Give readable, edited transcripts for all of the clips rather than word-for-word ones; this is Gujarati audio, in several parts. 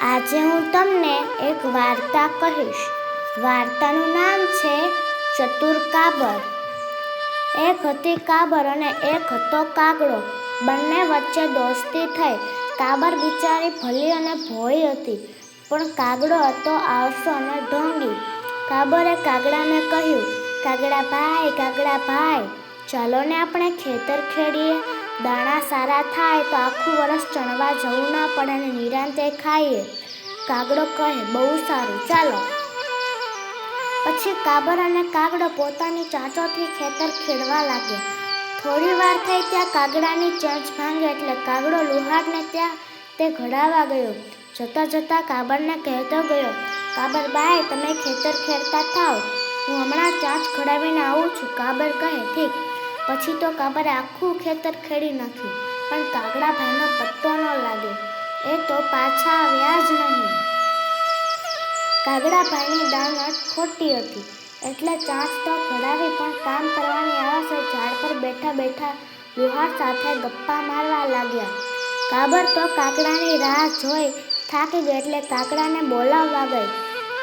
આજે હું તમને એક વાર્તા કહીશ. વાર્તાનું નામ છે ચતુર કાબર. એક હતી કાબર અને એક હતો કાગડો. બંને વચ્ચે દોસ્તી થઈ. કાબર બિચારી ભલી અને ભોળી હતી, પણ કાગડો હતો આળસુ અને ઢોંગી. કાબરે કાગડાને કહ્યું, કાગડા ભાઈ, ચાલો ને આપણે ખેતર ખેડીએ. દાણા સારા થાય તો આખું વરસ ચણવા જવું ના પડે અને નિરાંતે ખાઈએ. કાગડો કહે, બહુ સારું, ચાલો. પછી કાબર અને કાગડો પોતાની ચાંચોથી ખેતર ખેડવા લાગ્યા. થોડી વાર થઈ ત્યાં કાગડાની ચાંચ ભાંગી એટલે કાગડો લુહારને ત્યાં તે ઘડાવા ગયો. જતા જતા કાબરને કહેતો ગયો, કાબરબાઈ, તમે ખેતર ખેડતા થાવ, હું હમણાં ચાંચ ઘડાવીને આવું છું. કાબર કહે, ઠીક. પછી તો કાબરે આખું ખેતર ખેડી નાખ્યું, પણ કાગડા ભાઈનો પત્તો ન લાગ્યો. એ તો પાછા આવ્યા જ નહીં. કાગડા ભાઈની દાનત ખોટી હતી, એટલે ચાંચ તો ઘડાવી, પણ કામ કરવાની આળસે ઝાડ પર બેઠા બેઠા લુહાર સાથે ગપ્પા મારવા લાગ્યા. કાબર તો કાગડાની રાહ જોઈ થાકી ગઈ એટલે કાગડાને બોલાવવા ગઈ.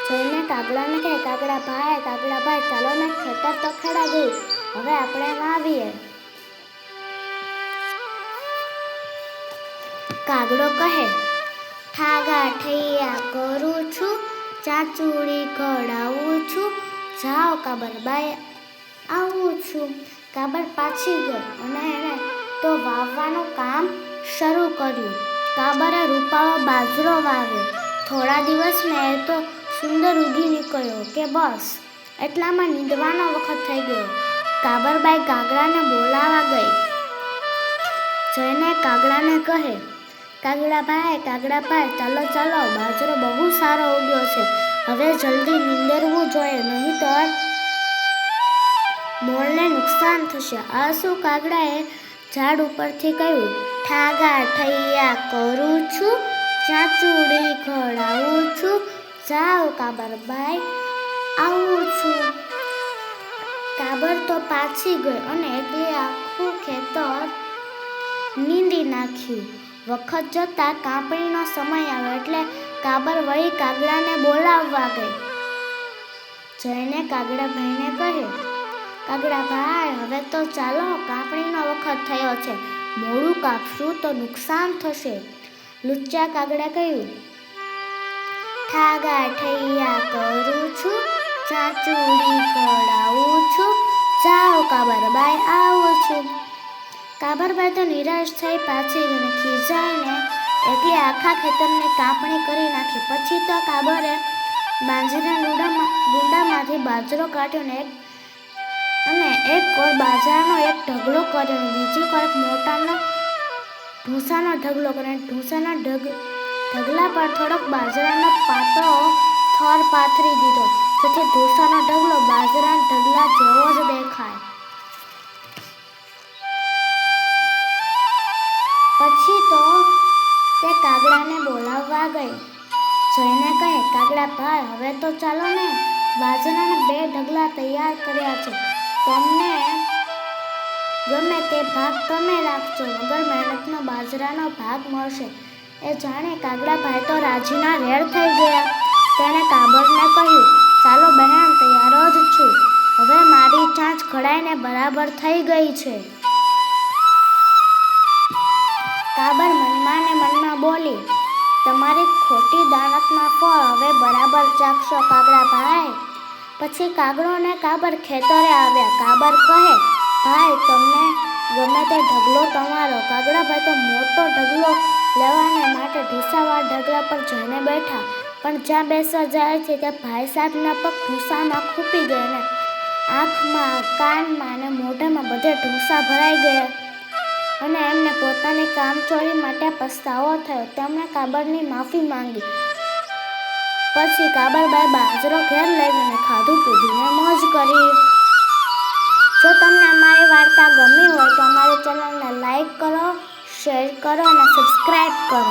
જઈને કાગડાને કહે, કાગડા ભાઈ, ચાલો ને, ખેતર તો ખેડા ગયું, હવે આપણે વાવીએ. કાગડો કહે, ઠાગા ઠૈયા કરું છું, ચાચુડી ઘડાવું છું, જાઓ કાબરબાઈ, આવું છું. કાબર પાછી ગઈ અને એણે તો વાવવાનું કામ શરૂ કર્યું. કાબરે રૂપાળો બાજરો વાવ્યો. થોડા દિવસમાં એ તો સુંદર ઉગી નીકળ્યો કે બસ, એટલામાં નીંદવાનો વખત થઈ ગયો. કાબરબાઈ કાગડાને બોલાવા ગઈ. જઈને કાગડાને કહે, કાગડા ભાઈ, ચાલો, બાજરો બહુ સારો ઉગ્યો છે, હવે જલ્દી નીંદરવું જોઈએ, નહીંતર મોરને નુકસાન થશે. આ શું? કાગડાએ ઝાડ ઉપરથી કહ્યું, ઠાગા ઠૈયા કરું છું, ચાચુડી ઘડાવું છું, જાઓ કાબરબાઈ, આવું છું. કાબર તો પાછી ગઈ અને એકલી આખું ખેતર નીંદી નાખ્યું. વખત જતાં કાપણીનો સમય આવ્યો એટલે કાબર વળી કાગડાને બોલાવવા ગઈ. જઈને કાગડા ભાઈને કહે, કાગડા ભાઈ, હવે તો ચાલો, કાપણીનો વખત થયો છે, મોડું કાપશું તો નુકસાન થશે. લુચ્ચા કાગડા કહ્યું, ઠાગા ઠૈયા કરું છું, ચાચુડી ઘડાવું છું, જાઓ કાબરબાઈ, આવું છું. કાબરબાઈ તો નિરાશ થઈ પાછી ગઈ. ખીજાઈને એટલે આખા ખેતરની કાપણી કરી નાખી. પછી તો કાબરે બાજરાના ડૂંડામાંથી બાજરો કાઢ્યો અને એક કોર બાજરાનો એક ઢગલો કર્યો અને બીજી કોર મોટાનો ઢૂંસાનો ઢગલો કર્યો. ઢૂંસાના ઢગલા પર થોડોક બાજરાનો પાતળો થર પાથરી દીધો, જેથી ઢૂંસાનો ઢગલો બાજરાના ઢગલા જેવો જ દેખાય. પછી તો તે કાગડાને બોલાવવા ગઈ. જઈને કહે, કાગડા ભાઈ, હવે તો ચાલો ને, બાજરાના 2 ઢગલા તૈયાર કર્યા છે, તમને ગમે તે ભાગ તમે રાખજો, વગર મહેનતનો બાજરાનો ભાગ મળશે. એ જાણે કાગડા ભાઈ તો રાજીના રેડ થઈ ગયા. તેણે કાબરને કહ્યું, ચાલો બહેન, તૈયાર જ છું, હવે મારી ચાંચ ઘડાઈને બરાબર થઈ ગઈ છે. કાબર મનમાં બોલી, તમારી ખોટી દાનતના ફળ હવે બરાબર ચાખશો કાગડા ભાઈ. પછી કાગડો અને કાબર ખેતરે આવ્યા. કાબર કહે, ભાઈ, તમને ગમે તે ઢગલો તમારો. કાગડા ભાઈ તો મોટો ઢગલો લેવાને માટે ઢૂંસાવાળા ઢગલા પર જઈને બેઠા, પણ જ્યાં બેસવા જાય છે ત્યાં ભાઈ સાહેબના પગ ઢૂંસામાં ખૂંપી ગયા અને આંખમાં, કાનમાં અને મોઢામાં બધે ઢૂંસા ભરાઈ ગયા અને એમને પોતાની કામચોરી માટે પસ્તાવો થયો. તેમણે કાબરની માફી માંગી. પછી કાબરબાઈ બાજરો ઘેર લઈ ગઈને ખાધું પીધું ને મોજ કરી. જો તમને અમારી વાર્તા ગમી હોય તો અમારી ચેનલને લાઈક કરો, શેર કરો અને સબસ્ક્રાઈબ કરો.